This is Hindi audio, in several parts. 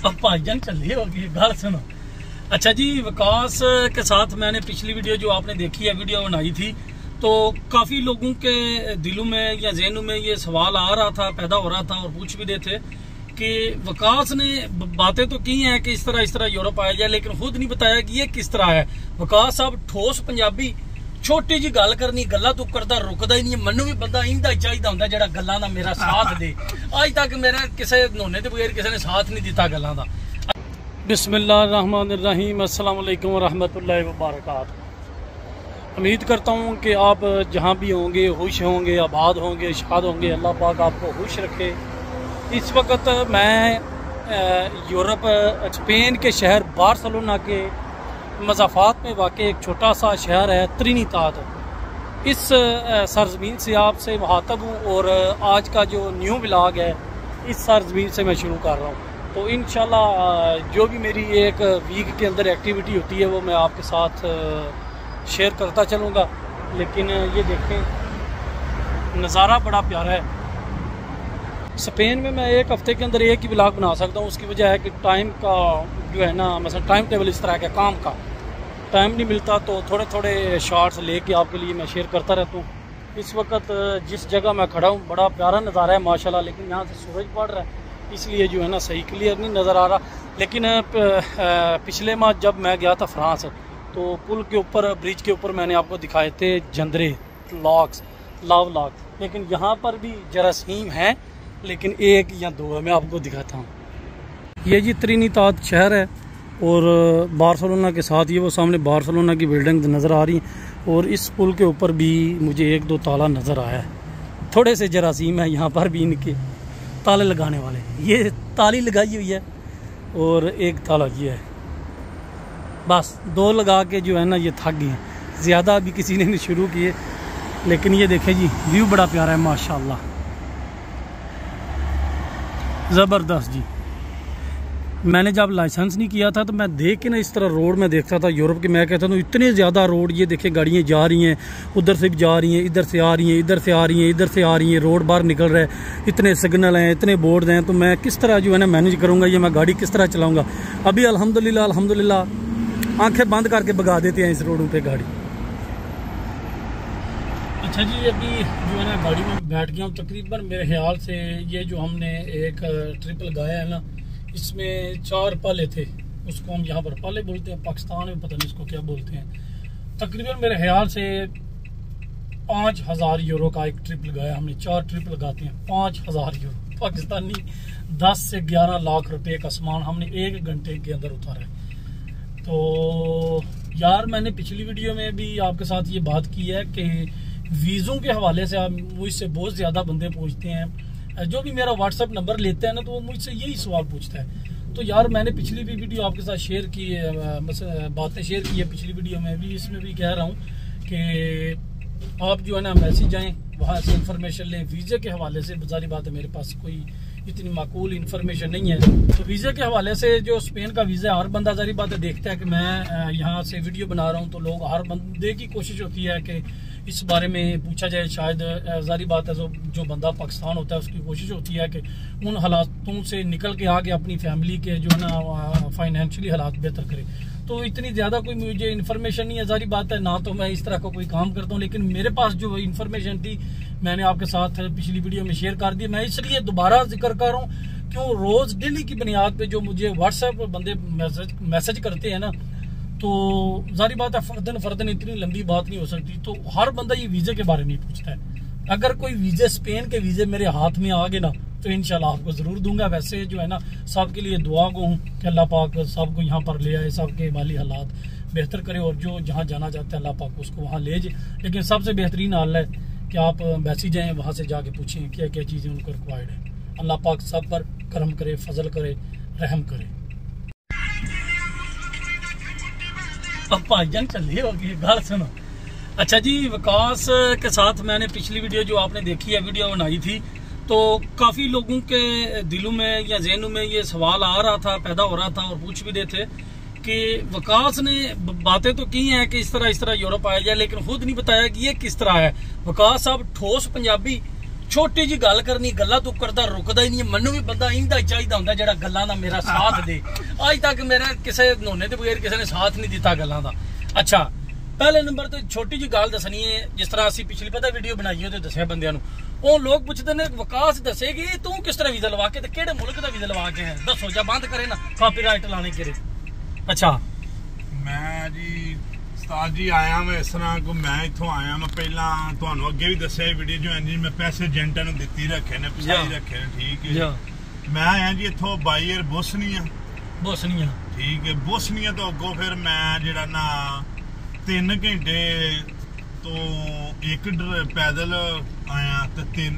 अब भाईजान चलिए होगी गल सुनो। अच्छा जी, विकास के साथ मैंने पिछली वीडियो जो आपने देखी है वीडियो बनाई थी, तो काफ़ी लोगों के दिलों में या जहनों में ये सवाल आ रहा था, पैदा हो रहा था और पूछ भी रहे थे कि विकास ने बातें तो की हैं कि इस तरह यूरोप आया जाए, लेकिन खुद नहीं बताया कि ये किस तरह है। विकास साहब ठोस पंजाबी, छोटी जी गल करनी, गल्ला तू करदा रुकदा ही नहीं। मनु भी बंदा इंदा ही चाहिए होंदा जेड़ा गल्लां दा मेरा साथ दे। अज तक मेरा किसी नोने के बगैर किसी ने साथ नहीं दिता गल्लां दा। बिस्मिल्लाहिर्रहमानिर्रहीम, अस्सलाम वालेकुम वरहमतुल्लाहि वबरकातुहू। उम्मीद करता हूँ कि आप जहाँ भी होंगे खुश होंगे, आबाद होंगे, शाद होंगे। अल्लाह पाक आपको खुश रखे। इस वक्त मैं यूरोप स्पेन के शहर बार्सिलोना के मज़ाफ़ात में वाक़ एक छोटा सा शहर है ट्रिनिदाद। इस सरज़मीन से आपसे मुखातब हूँ और आज का जो न्यू व्लॉग है इस सरज़मीन से मैं शुरू कर रहा हूँ। तो इंशाल्लाह जो भी मेरी एक वीक के अंदर एक्टिविटी होती है वो मैं आपके साथ शेयर करता चलूँगा। लेकिन ये देखें, नज़ारा बड़ा प्यारा है। स्पेन में मैं एक हफ़्ते के अंदर एक ही व्लॉग बना सकता हूँ। उसकी वजह है कि टाइम का जो है ना, मतलब टाइम टेबल इस तरह का, काम का टाइम नहीं मिलता, तो थोड़े थोड़े शॉर्ट्स लेके आपके लिए मैं शेयर करता रहता हूँ। इस वक्त जिस जगह मैं खड़ा हूँ बड़ा प्यारा नज़ारा है माशाल्लाह, लेकिन यहाँ से सूरज पड़ रहा है इसलिए जो है ना सही क्लियर नहीं नज़र आ रहा। लेकिन पिछले माह जब मैं गया था फ्रांस, तो पुल के ऊपर, ब्रिज के ऊपर मैंने आपको दिखाए थे जंदरे, लॉक्स, लव लॉक। लेकिन यहाँ पर भी जरासीम हैं, लेकिन एक या दो है, मैं आपको दिखाता हूँ। ये जी ट्रिनिदाद शहर है और बार्सिलोना के साथ ये वो सामने बार्सिलोना की बिल्डिंग नज़र आ रही है। और इस पुल के ऊपर भी मुझे एक दो ताला नज़र आया है। थोड़े से जरासीम है यहाँ पर भी, इनके ताले लगाने वाले। ये ताली लगाई हुई है और एक ताला ये है, बस दो लगा के जो है ना ये थक गए हैं। ज़्यादा अभी किसी ने नहीं शुरू किए। लेकिन ये देखें जी, व्यू बड़ा प्यारा है माशाल्लाह, ज़बरदस्त जी। मैंने जब लाइसेंस नहीं किया था तो मैं देख के ना इस तरह रोड में देखता था यूरोप के, मैं कहता था इतने ज़्यादा रोड, ये देखे गाड़ियाँ जा रही हैं, उधर से भी जा रही हैं, इधर से आ रही हैं, इधर से आ रही हैं, इधर से आ रही हैं, रोड बाहर निकल रहा है, इतने सिग्नल हैं, इतने बोर्ड हैं, तो मैं किस तरह जो है ना मैनेज करूँगा, ये मैं गाड़ी किस तरह चलाऊँगा। अभी अल्हम्दुलिल्लाह आँखें बंद करके भगा देते हैं इस रोडों पर गाड़ी। अच्छा जी, अभी जो है ना गाड़ी में बैठ गया हूँ। तकरीबन मेरे ख्याल से ये जो हमने एक ट्रिप लगाया है ना, इसमें 4 पाले थे। उसको हम यहाँ पर पाले बोलते हैं, पाकिस्तान में पता नहीं इसको क्या बोलते हैं। तकरीबन मेरे ख्याल से 5000 यूरो का एक ट्रिप लगाया हमने। 4 ट्रिप लगाते हैं, 5000 यूरो पाकिस्तानी, 10 से 11 लाख रुपए का सामान हमने 1 घंटे के अंदर उतारा है। तो यार, मैंने पिछली वीडियो में भी आपके साथ ये बात की है कि वीज़ों के हवाले से आप मुझसे बहुत ज़्यादा बंदे पूछते हैं। जो भी मेरा व्हाट्सएप नंबर लेते हैं ना, तो वो मुझसे यही सवाल पूछता है। तो यार, मैंने पिछली भी वीडियो आपके साथ शेयर की है, बातें शेयर की है पिछली वीडियो में भी, इसमें भी कह रहा हूँ कि आप जो है ना मैसेज आएँ, वहाँ से इंफॉर्मेशन लें। वीज़े के हवाले से जारी बात है, मेरे पास कोई इतनी माकूल इन्फॉर्मेशन नहीं है। तो वीज़े के हवाले से जो स्पेन का वीज़ा, हर बंदा जारी बात है देखता है कि मैं यहाँ से वीडियो बना रहा हूँ, तो लोग, हर बंदे की कोशिश होती है कि इस बारे में पूछा जाए। शायद जारी बात है, जो बंदा पाकिस्तान होता है उसकी कोशिश होती है कि उन हालातों से निकल के आगे अपनी फैमिली के जो है ना फाइनेंशियली हालात बेहतर करे। तो इतनी ज़्यादा कोई मुझे इन्फॉर्मेशन नहीं है, जारी बात है, ना तो मैं इस तरह का कोई काम करता हूँ। लेकिन मेरे पास जो इन्फॉर्मेशन थी मैंने आपके साथ पिछली वीडियो में शेयर कर दी। मैं इसलिए दोबारा जिक्र कर रहा हूँ क्यों, रोज़ डेली की बुनियाद पे जो मुझे व्हाट्सएप पर बंदे मैसेज करते हैं ना, तो जारी बात है फर्दन इतनी लंबी बात नहीं हो सकती। तो हर बंदा ये वीज़े के बारे में पूछता है। अगर कोई वीज़े, स्पेन के वीज़े मेरे हाथ में आ गए ना, तो इंशाल्लाह आपको ज़रूर दूंगा। वैसे जो है ना, सबके लिए दुआ को हूँ कि अल्लाह पाक सबको यहाँ पर ले आए, सबके माली हालात बेहतर करे, और जो जहाँ जाना चाहते हैं अल्लाह पाक उसको वहाँ ले जाए। लेकिन सबसे बेहतरीन हाल है कि आप मैसेज आएँ, वहाँ से जाके पूछें क्या क्या चीज़ें उनको रिक्वायर्ड है। अल्लाह पाक सब पर करम करे, फजल करे, रहम करे। अब भाईजान चलिए होगी गल सुनो। अच्छा जी, विकास के साथ मैंने पिछली वीडियो जो आपने देखी है वीडियो बनाई थी, तो काफ़ी लोगों के दिलों में या जहनों में ये सवाल आ रहा था, पैदा हो रहा था और पूछ भी रहे थे कि विकास ने बातें तो की हैं कि इस तरह यूरोप आया जाए, लेकिन खुद नहीं बताया कि ये किस तरह है। विकास साहब ठोस पंजाबी, छोटी जी गल करनी, गल्ला तू करदा रुकदा ही नहीं। मैनू भी बंदा इंदा ही चाहिदा हुंदा जेड़ा गल्लां दा मेरा साथ दे। अज तक मेरा किसी नोने दे बगैर किसी ने साथ नहीं दिता गल्लां दा। अच्छा, पहले नंबर तो छोटी जी गल दसनी है, जिस तरह असी पिछली पता वीडियो बनाई तो दसिया बंदियां नू, ਉਹ ਲੋਕ ਪੁੱਛਦੇ ਨੇ ਵਿਕਾਸ ਦੱਸੇਗੀ ਤੂੰ ਕਿਸ ਤਰ੍ਹਾਂ ਵੀਜ਼ਾ ਲਵਾ ਕੇ ਤੇ ਕਿਹੜੇ ਮੁਲਕ ਦਾ ਵੀਜ਼ਾ ਲਵਾ ਕੇ ਹੈ, ਦੱਸੋ ਜਾਂ ਬੰਦ ਕਰੇ ਨਾ ਕਾਪੀਰਾਈਟ ਲਾਣੇ ਕਿਰੇ। ਅੱਛਾ ਮੈਂ ਜੀ ਉਸਤਾਦ ਜੀ ਆਇਆ ਮੈਂ ਇਸ ਤਰ੍ਹਾਂ ਕੋ ਮੈਂ ਇੱਥੋਂ ਆਇਆ ਮੈਂ ਪਹਿਲਾਂ ਤੁਹਾਨੂੰ ਅੱਗੇ ਵੀ ਦੱਸਿਆ ਵੀਡੀਓ ਜੋ ਇੰਜ ਮੈਂ ਪੈਸੇ ਏਜੰਟਾਂ ਨੂੰ ਦਿੱਤੀ ਰੱਖੇ ਨੇ, ਪਿਛਾਈ ਰੱਖੇ ਨੇ, ਠੀਕ ਹੈ। ਮੈਂ ਆਇਆ ਜੀ ਇੱਥੋਂ ਬਾਈ ਏਅਰ ਬੋਸਨੀਆ ਠੀਕ ਹੈ। ਬੋਸਨੀਆ ਤੋਂ ਅੱਗੋਂ ਫਿਰ ਮੈਂ ਜਿਹੜਾ ਨਾ 3 ਘੰਟੇ तो एक पैदल आया तो 3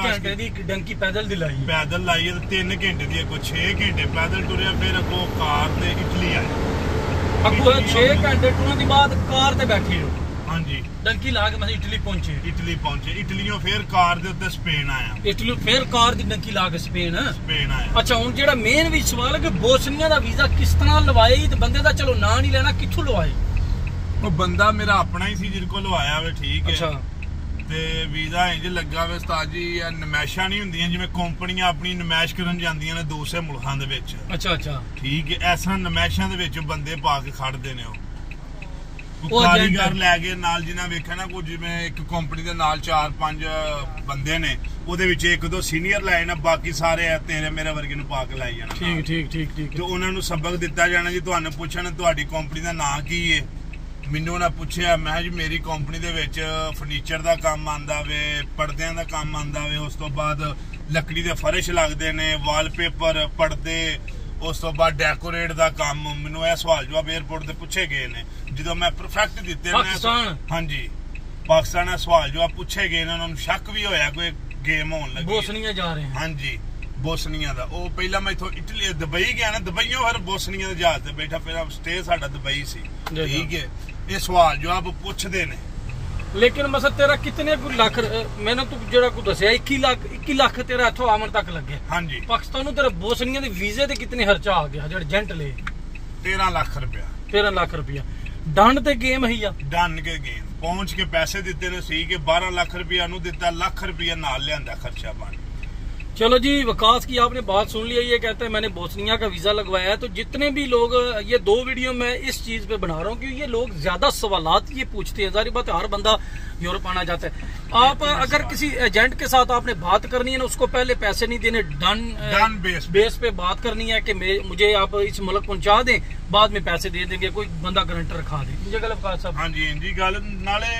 घंटे दी डंकी पैदल लाई है तो 3 घंटे दी अगो 6 घंटे पैदल टुरिया, फिर अगो कार ते इटली आए। अगो 6 घंटे टुरन दी बाद कार ते बैठी हो। हाँ जी, डंकी ला के मैं इटली पहुंचे। इटलियों फिर कार दे उत्ते स्पेन आया। इटली फिर कार दी डंकी ला के स्पेन आया। अच्छा, हुन जेड़ा मेन भी सवाल है कि बोसनिया दा वीजा किस तरह लवाए ते बंदे दा चलो ना नहीं लेना, कित्थों लवाए? ਉਹ ਬੰਦਾ ਮੇਰਾ ਆਪਣਾ ਹੀ ਸੀ ਜਿਹਦੇ ਕੋਲ ਲਵਾਇਆ ਵੇ, ਠੀਕ ਹੈ। ਅੱਛਾ, ਤੇ ਵੀਜ਼ਾ ਇੰਜ ਲੱਗਾ ਵੇ ਉਸਤਾਦ ਜੀ, ਨਮਾਇਸ਼ਾਂ ਨਹੀਂ ਹੁੰਦੀਆਂ ਜਿਵੇਂ ਕੰਪਨੀਆਂ ਆਪਣੀ ਨਮਾਇਸ਼ ਕਰਨ ਜਾਂਦੀਆਂ ਨੇ ਦੂਸਰੇ ਮੁਲਕਾਂ ਦੇ ਵਿੱਚ। ਅੱਛਾ ਠੀਕ ਹੈ, ਇਸ ਤਰ੍ਹਾਂ ਨਮਾਇਸ਼ਾਂ ਦੇ ਵਿੱਚ ਬੰਦੇ ਪਾ ਕੇ ਖੜਦੇ ਨੇ। ਉਹ ਕਾਰੀਗਰ ਲੈ ਕੇ ਨਾਲ ਜਿਨ੍ਹਾਂ ਵੇਖਿਆ ਨਾ ਕੋਈ ਜਿਵੇਂ ਇੱਕ ਕੰਪਨੀ ਦੇ ਨਾਲ 4-5 ਬੰਦੇ ਨੇ, ਉਹਦੇ ਵਿੱਚ 1-2 ਸੀਨੀਅਰ ਲਾਏ ਨਾ, ਬਾਕੀ ਸਾਰੇ ਤੇਰੇ ਮੇਰੇ ਵਰਗੇ ਨੂੰ ਪਾ ਕੇ ਲਾਈ ਜਾਣਾ। ਠੀਕ ਤੇ ਉਹਨਾਂ ਨੂੰ ਸਬਕ ਦਿੱਤਾ ਜਾਣਾ ਜੀ। ਤੁਹਾਨੂੰ ਪੁੱਛਣ ਤੁਹਾਡੀ ਕੰਪਨੀ ਦਾ ਨਾਂ ਕੀ ਹੈ, ਮੈਨੂੰ ਉਹਨਾਂ ਪੁੱਛਿਆ, ਮੈਂ ਜੀ ਮੇਰੀ ਕੰਪਨੀ ਦੇ ਵਿੱਚ ਫਰਨੀਚਰ ਦਾ ਕੰਮ ਆਂਦਾ ਵੇ, ਪਰਦਿਆਂ ਦਾ ਕੰਮ ਆਂਦਾ ਵੇ, ਉਸ ਤੋਂ ਬਾਅਦ ਲੱਕੜੀ ਦੇ ਫਰਸ਼ ਲੱਗਦੇ ਨੇ, ਵਾਲਪੇਪਰ, ਪਰਦੇ, ਉਸ ਤੋਂ ਬਾਅਦ ਡੈਕੋਰੇਟ ਦਾ ਕੰਮ। ਮੈਨੂੰ ਇਹ ਸਵਾਲ ਜਵਾਬ 에ਅਰਪੋਰਟ ਤੇ ਪੁੱਛੇ ਗਏ ਨੇ, ਜਦੋਂ ਮੈਂ ਪਰਫੈਕਟ ਦਿੱਤੇ ਨੇ। ਹਾਂਜੀ, ਪਾਕਿਸਤਾਨ ਦਾ ਸਵਾਲ ਜਵਾਬ ਪੁੱਛੇ ਗਏ ਨੇ, ਉਹਨਾਂ ਨੂੰ ਸ਼ੱਕ ਵੀ ਹੋਇਆ ਕੋਈ ਗੇਮ ਹੋਣ ਲੱਗੀ। ਬੋਸਨੀਆ ਜਾ ਰਹੇ ਹਾਂ। ਹਾਂਜੀ, ਬੋਸਨੀਆ ਦਾ। ਉਹ ਪਹਿਲਾਂ ਮੈਂ ਇਥੋਂ ਇਟਲੀ ਦੁਬਈ ਗਿਆ ਨਾ, ਦੁਬਈੋਂ ਫਿਰ ਬੋਸਨੀਆ ਦੇ ਜਹਾਜ਼ ਤੇ ਬੈਠਾ, ਫਿਰ ਸਟੇ ਸਾਡਾ ਦੁਬਈ ਸੀ, ਠੀਕ ਹੈ। ਇਹ ਸਵਾਲ ਜਵਾਬ ਪੁੱਛਦੇ ਨੇ। ਲੇਕਿਨ ਮਸਲ ਤੇਰਾ ਕਿਤਨੇ ਲੱਖ, ਮੈਨੂੰ ਤੂੰ ਜਿਹੜਾ ਕੋ ਦੱਸਿਆ 21 ਲੱਖ ਤੇਰਾ ਇੱਥੋਂ ਆਮਣ ਤੱਕ ਲੱਗੇ। ਹਾਂਜੀ, ਪਾਕਿਸਤਾਨ ਨੂੰ ਤੇਰਾ ਬੋਸਨੀਆ ਦੇ ਵੀਜ਼ੇ ਤੇ ਕਿਤਨੇ ਖਰਚਾ ਆ ਗਿਆ ਜਿਹੜਾ ਏਜੰਟ ਲੈ? 13 ਲੱਖ ਰੁਪਇਆ। ਡੰਡ ਤੇ ਗੇਮ ਹੀ ਆ। ਡੰਡ ਕੇ ਗੇਮ ਪਹੁੰਚ ਕੇ ਪੈਸੇ ਦਿੱਤੇ ਨੇ ਸੀ ਕਿ 12 ਲੱਖ ਰੁਪਇਆ ਨੂੰ ਦਿੱਤਾ, ਲੱਖ ਰੁਪਇਆ ਨਾਲ ਲਿਆਂਦਾ ਖਰਚਾ ਪਾਣੀ। चलो जी, विकास की आपने बात सुन लिया। ये कहते हैं मैंने बोस्निया का वीजा लगवाया है। तो जितने भी लोग, ये 2 वीडियो मैं इस चीज पे बना रहा हूँ क्योंकि ये लोग ज्यादा सवालात ये पूछते हैं। जारी बात है, हर बंदा यूरोप आना चाहता है। आप अगर किसी एजेंट के साथ आपने बात करनी है ना, उसको पहले पैसे नहीं देने, डन बेस पे बात करनी है कि मुझे आप इस मुल्क पहुंचा दें, बाद में पैसे दे देंगे, कोई बंदा गारंटर रखा दे। मुझे गल विकास साहब। हाँ जी गल नाले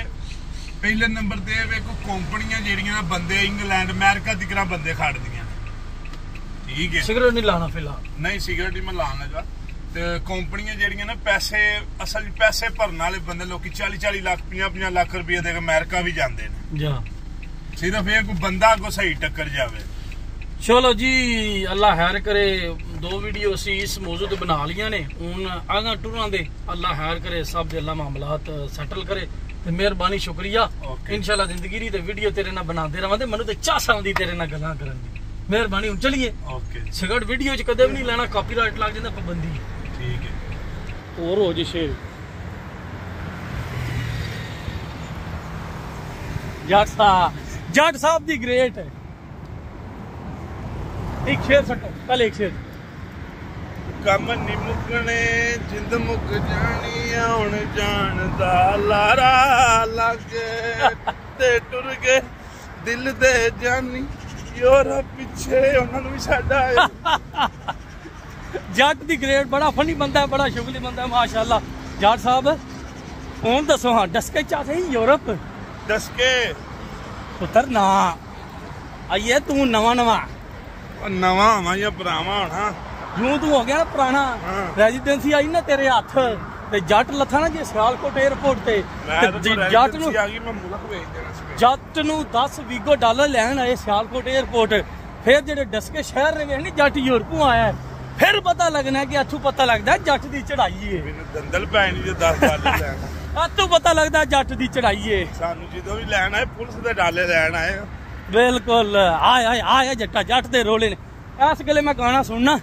पहले नंबर ते वेखो कंपनियां जेड़ियां बंदे इंग्लैंड अमेरिका दी तरह बंदे खड़दियां, ठीक है। सिगरेट नहीं लाना फिलहाल, नहीं सिगरेट नहीं मैं लान लगा। ते कंपनियां जेड़ियां ना पैसे असल पैसे भरने वाले बंदे लोग 40-40 लाख 50-50 लाख रुपये दे अमेरिका भी जाते हैं। सिर्फ ये कोई बंदा को सही टक्कर जावे। चलो जी, अल्लाह खैर करे। 2 वीडियो असी इस मौजू ते बना लिया ने। हुण आगा टूरां दे अल्लाह खैर करे, सब दे अल्लाह मामलात सैटल करे। मेहरबानी, शुक्रिया। इंशाल्लाह जिंदगी दी ते वीडियो तेरे नाल बनाते रहां। मैनू ते चाह आउंदी तेरे नाल गल्लां करन दी। मेहरबानी, हुण चलिए। सिगरेट वीडियो च कदे भी नहीं लेना, कापीराइट लग जांदा, पाबंदी, ठीक है। और हो जे शेर जट साहब दी ग्रेट है। एक शेर सटो, कल एक शेर। कम नी मुकने जिंद मुक जानी, हुण जान दा लारा लग ते टुर गए दिल दे जानी, योरा पीछे उन्होंने भी छड्ड आए। जट दी ग्रेट, बड़ा फनी बंदा है, बड़ा शुगली बंदा है, माशाअल्लाह। जट साहब हुण दसो, हाँ डसके चाहते ही यूरोप? डसके पुत्र ना आइए, तू नवा आवा या पुरावा होना, यूं तू हो गया ना पुराना। रेजिडेंसी आई ना तेरे हाथ ते जट लथा ना जे सियालकोट एयरपोर्ट ते जट नू 10 वीगो डॉलर लैन आए सियालकोट एयरपोर्ट। फिर जेडे डसके शहर ने वेखनी जट यूरोपों आया, फिर पता लगना कि इथों पता लगता है जट दी चढ़ाई है। दंदल पैनी जे 10 डॉलर लैन इथों पता लगता जट दी चढ़ाई है। सानू जदों भी लैन आए पुलिस दे डॉलर लैन आए। बिल्कुल आया जट्टा जट दे रोले ने। इस गले मैं गाना सुनना,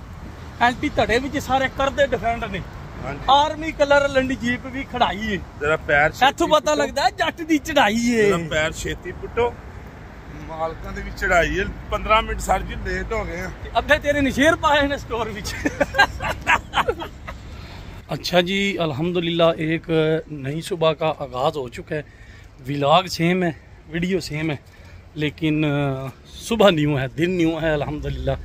एंटी धड़े भी सारे करदे डिफेंड ने, आर्मी कलर लंडी जीप भी खड़ाई है। जरा पैर इथों पता लगता है जट दी चढ़ाई है। पैर छेती पुटो ਮਾਲਕਾਂ ਦੇ ਵੀ ਚੜਾਈ ਹੈ 15 ਮਿੰਟ ਸਰ ਜੀ ਲੇਟ ਹੋ ਗਏ ਆ ਅੱਧੇ ਤੇਰੇ ਨਸ਼ੇਰ ਪਾਏ ਨੇ स्टोर ਵਿੱਚ अच्छा जी अल्हम्दुलिल्लाह एक नई सुबह का आगाज़ हो चुका है। व्लॉग सेम है, वीडियो सेम है, लेकिन सुबह न्यू है, दिन न्यू है अल्हम्दुलिल्लाह।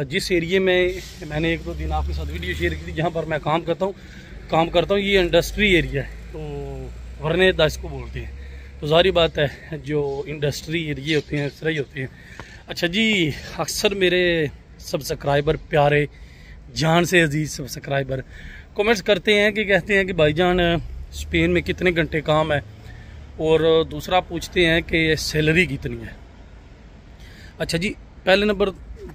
जिस एरिए में मैंने 1-2 दिन आपके साथ वीडियो शेयर की थी जहाँ पर मैं काम करता हूँ ये इंडस्ट्री एरिया है, तो वरने दास को बोलते हैं। तो ज़ाहिर बात है जो इंडस्ट्री एरिए होते हैं इस तरह ही होते हैं। अच्छा जी, अक्सर मेरे सब्सक्राइबर प्यारे जान से अजीज़ सब्सक्राइबर कमेंट्स करते हैं कि कहते हैं कि भाईजान स्पेन में कितने घंटे काम है, और दूसरा पूछते हैं कि सैलरी कितनी है। अच्छा जी, पहले नंबर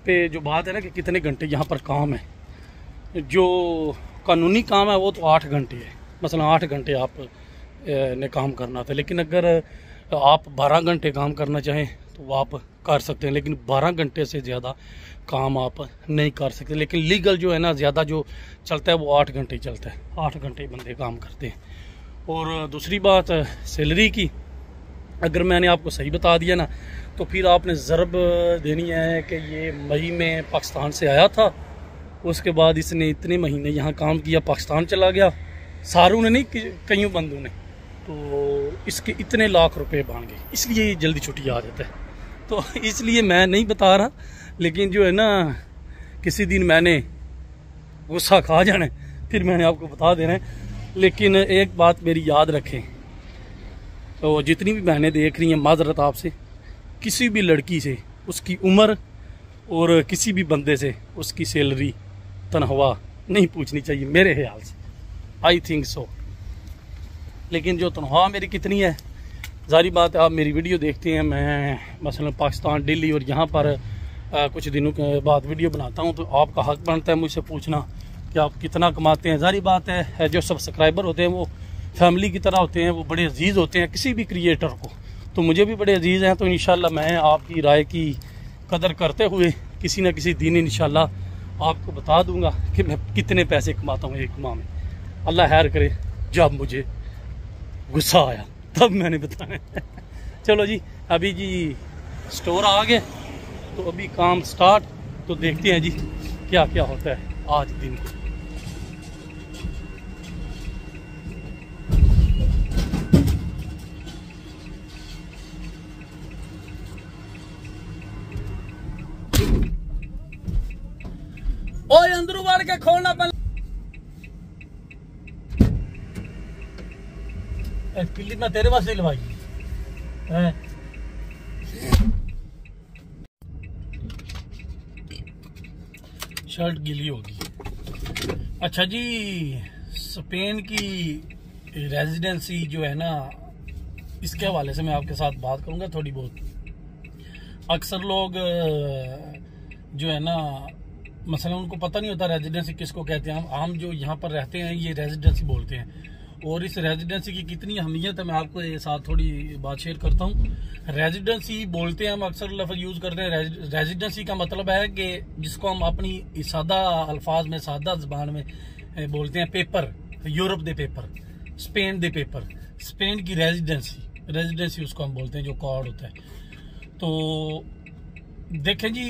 पे जो बात है ना कि कितने घंटे यहाँ पर काम है, जो कानूनी काम है वो तो 8 घंटे है। मसलन 8 घंटे आप ने काम करना था, लेकिन अगर आप 12 घंटे काम करना चाहें तो वो आप कर सकते हैं, लेकिन 12 घंटे से ज़्यादा काम आप नहीं कर सकते। लेकिन लीगल जो है ना ज़्यादा जो चलता है वो 8 घंटे चलता है, 8 घंटे बंदे काम करते हैं। और दूसरी बात सैलरी की, अगर मैंने आपको सही बता दिया ना तो फिर आपने ज़रब देनी है कि ये मई में पाकिस्तान से आया था, उसके बाद इसने इतने महीने यहाँ काम किया, पाकिस्तान चला गया, सारों ने नहीं कईयों बंदों ने, तो इसके इतने लाख रुपए बन गए, इसलिए ये जल्दी छुट्टी आ जाता है। तो इसलिए मैं नहीं बता रहा, लेकिन जो है ना किसी दिन मैंने गुस्सा खा जाना है, फिर मैंने आपको बता देना है। लेकिन एक बात मेरी याद रखें, तो जितनी भी बहनें देख रही हैं, माजरत आपसे, किसी भी लड़की से उसकी उम्र और किसी भी बंदे से उसकी सैलरी तनख्वाह नहीं पूछनी चाहिए मेरे ख्याल से, आई थिंक सो। लेकिन जो तनख्वाह मेरी कितनी है, ज़ाहिर बात है आप मेरी वीडियो देखते हैं, मैं मसलन पाकिस्तान, दिल्ली और यहाँ पर कुछ दिनों के बाद वीडियो बनाता हूँ, तो आपका हक बनता है मुझसे पूछना कि आप कितना कमाते हैं। ज़ाहिर बात है जो सब्सक्राइबर होते हैं वो फैमिली की तरह होते हैं, वो बड़े अजीज़ होते हैं किसी भी क्रिएटर को, तो मुझे भी बड़े अजीज़ हैं। तो इंशाल्लाह मैं आपकी राय की कदर करते हुए किसी न किसी दिन इंशाल्लाह आपको बता दूँगा कि मैं कितने पैसे कमाता हूँ एक माह में। अल्लाह खैर करे, जब मुझे गुस्सा आया तब मैंने बताया। चलो जी, अभी जी स्टोर आ गए, तो अभी काम स्टार्ट, तो देखते हैं जी क्या क्या होता है आज दिन। ओए अंदरू वाड़ के खोलना पहले, किल्ली मैं तेरे वास्ते लवाई है। शर्ट गीली होगी। अच्छा जी, स्पेन की रेजिडेंसी जो है ना, इसके हवाले से मैं आपके साथ बात करूंगा थोड़ी बहुत। अक्सर लोग जो है ना, मसलन उनको पता नहीं होता रेजिडेंसी किसको कहते हैं। हम जो यहाँ पर रहते हैं ये रेजिडेंसी बोलते हैं, और इस रेजिडेंसी की कितनी अहमियत है मैं आपको ये साथ थोड़ी बात शेयर करता हूँ। रेजिडेंसी बोलते हैं हम, अक्सर लफ्ज़ यूज़ करते हैं। रेजिडेंसी का मतलब है कि जिसको हम अपनी सादा अल्फाज में, सादा ज़बान में बोलते हैं पेपर, यूरोप दे पेपर, स्पेन दे पेपर, स्पेन की रेजिडेंसी उसको हम बोलते हैं, जो कार्ड होता है। तो देखें जी,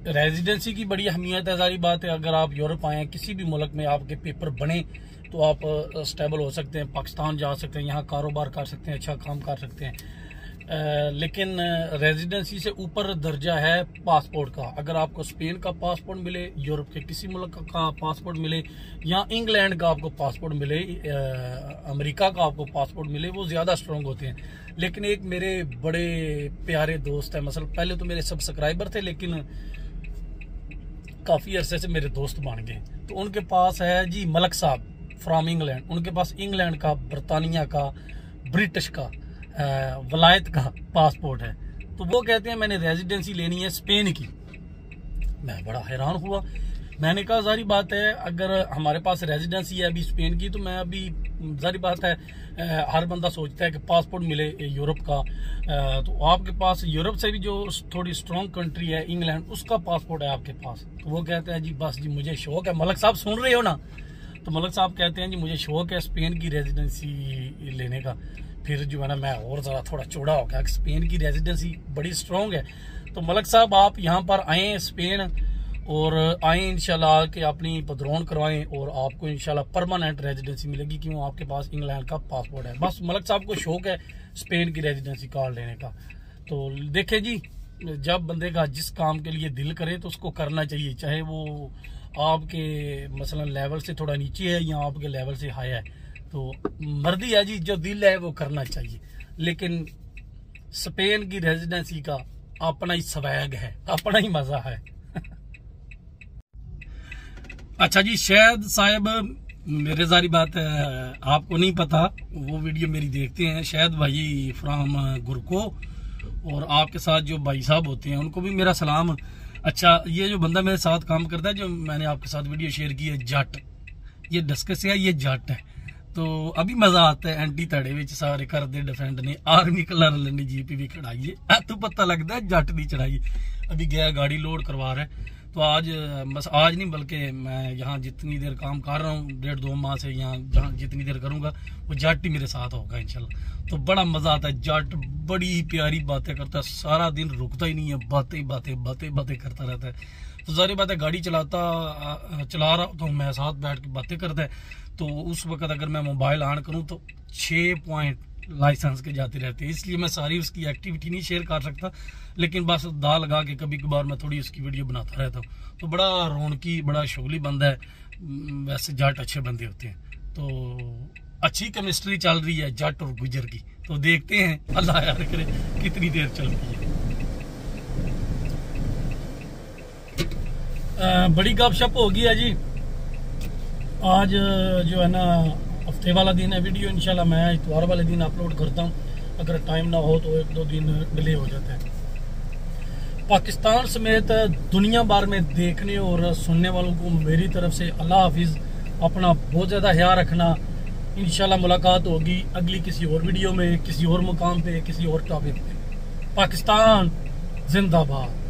रेजिडेंसी की बड़ी अहमियत है। सारी बात है, अगर आप यूरोप आए हैं, किसी भी मुल्क में आपके पेपर बने तो आप स्टेबल हो सकते हैं, पाकिस्तान जा सकते हैं, यहाँ कारोबार कर सकते हैं, अच्छा काम कर सकते हैं। लेकिन रेजिडेंसी से ऊपर दर्जा है पासपोर्ट का। अगर आपको स्पेन का पासपोर्ट मिले, यूरोप के किसी मुल्क का पासपोर्ट मिले, या इंग्लैंड का आपको पासपोर्ट मिले, अमेरिका का आपको पासपोर्ट मिले, वो ज़्यादा स्ट्रॉन्ग होते हैं। लेकिन एक मेरे बड़े प्यारे दोस्त है, मतलब पहले तो मेरे सब्सक्राइबर थे, लेकिन काफ़ी अरसे से मेरे दोस्त बन गए। तो उनके पास है जी मलक साहब फ्राम इंग्लैंड, उनके पास इंग्लैंड का, बरतानिया का, ब्रिटिश का, वलायत का पासपोर्ट है। तो वो कहते हैं मैंने रेजिडेंसी लेनी है स्पेन की। मैं बड़ा हैरान हुआ, मैंने कहा जारी बात है, अगर हमारे पास रेजिडेंसी है अभी स्पेन की, तो मैं अभी जारी बात है हर बंदा सोचता है कि पासपोर्ट मिले यूरोप का, तो आपके पास यूरोप से भी जो थोड़ी स्ट्रॉन्ग कंट्री है इंग्लैंड, उसका पासपोर्ट है आपके पास। तो वो कहते हैं जी बस जी मुझे शौक है, मलक साहब सुन रहे हो ना, तो मलक साहब कहते हैं जी मुझे शौक है स्पेन की रेजिडेंसी लेने का। फिर जो है ना मैं और ज़रा थोड़ा चौड़ा हो गया। स्पेन की रेजिडेंसी बड़ी स्ट्रॉन्ग है। तो मलक साहब आप यहाँ पर आएँ स्पेन, और आएँ इंशाल्लाह कि अपनी पदरौन करवाएं और आपको इंशाल्लाह परमानेंट रेजिडेंसी मिलेगी, क्यों आपके पास इंग्लैंड का पासपोर्ट है। बस मलक साहब को शौक है स्पेन की रेजिडेंसी कार्ड लेने का। तो देखें जी, जब बंदे का जिस काम के लिए दिल करे तो उसको करना चाहिए, चाहे वो आपके मसलन लेवल से थोड़ा नीचे है या आपके लेवल से हाई है। तो मर्जी है जी, जो दिल है वो करना चाहिए। लेकिन स्पेन की रेजिडेंसी का अपना ही स्वैग है, अपना ही मजा है। अच्छा जी, शायद साहब मेरे जारी बात है, आपको नहीं पता, वो वीडियो मेरी देखते हैं शायद भाई फ्राम गुरको, और आपके साथ जो भाई साहब होते हैं उनको भी मेरा सलाम। अच्छा, ये जो बंदा मेरे साथ काम करता है, जो मैंने आपके साथ वीडियो शेयर की है, जट, ये डस्कस है, ये जट है। तो अभी मजा आता है, एंटी तड़े विच सारे कर दे डिफेंड ने, आर्मी कलर लेने जीप भी खड़ाई है, तो पता लगता है जट दी चढ़ाई। अभी गया गाड़ी लोड करवा रहा है। तो आज बस आज नहीं बल्कि मैं यहाँ जितनी देर काम कर रहा हूँ 1.5-2 माह से, यहाँ जहाँ जितनी देर करूँगा वो जट ही मेरे साथ होगा इंशाल्लाह। तो बड़ा मजा आता है। जट बड़ी प्यारी बातें करता है, सारा दिन रुकता ही नहीं है, बातें बातें बातें बातें करता रहता है। तो सारी बातें गाड़ी चला रहा तो मैं साथ बैठ के बातें करता है। तो उस वक्त अगर मैं मोबाइल ऑन करूँ तो 6 पॉइंट लाइसेंस के जाते रहते हैं, इसलिए मैं सारी उसकी एक्टिविटी नहीं शेयर कर सकता। लेकिन बस दा लगा के कभी कभार मैं थोड़ी उसकी वीडियो बनाता रहता हूँ। तो बड़ा रौनकी, बड़ा शुगली बंदा है। वैसे जट अच्छे बंदे होते हैं। तो अच्छी केमिस्ट्री चल रही है जट और गुजर की। तो देखते हैं, अल्लाह याद करे कितनी देर चलती है। बड़ी गपशप होगी है जी। आज जो है ना हफ्ते वाला दिन है, वीडियो इंशाल्लाह मैं इतवार वाले दिन अपलोड करता हूँ। अगर टाइम ना हो तो 1-2 दिन डिले हो जाता है। पाकिस्तान समेत दुनिया भर में देखने और सुनने वालों को मेरी तरफ से अल्लाह हाफिज। अपना बहुत ज़्यादा ख्याल रखना। इंशाल्लाह मुलाकात होगी अगली किसी और वीडियो में, किसी और मुकाम पे, किसी और टॉपिक पे। पाकिस्तान जिंदाबाद।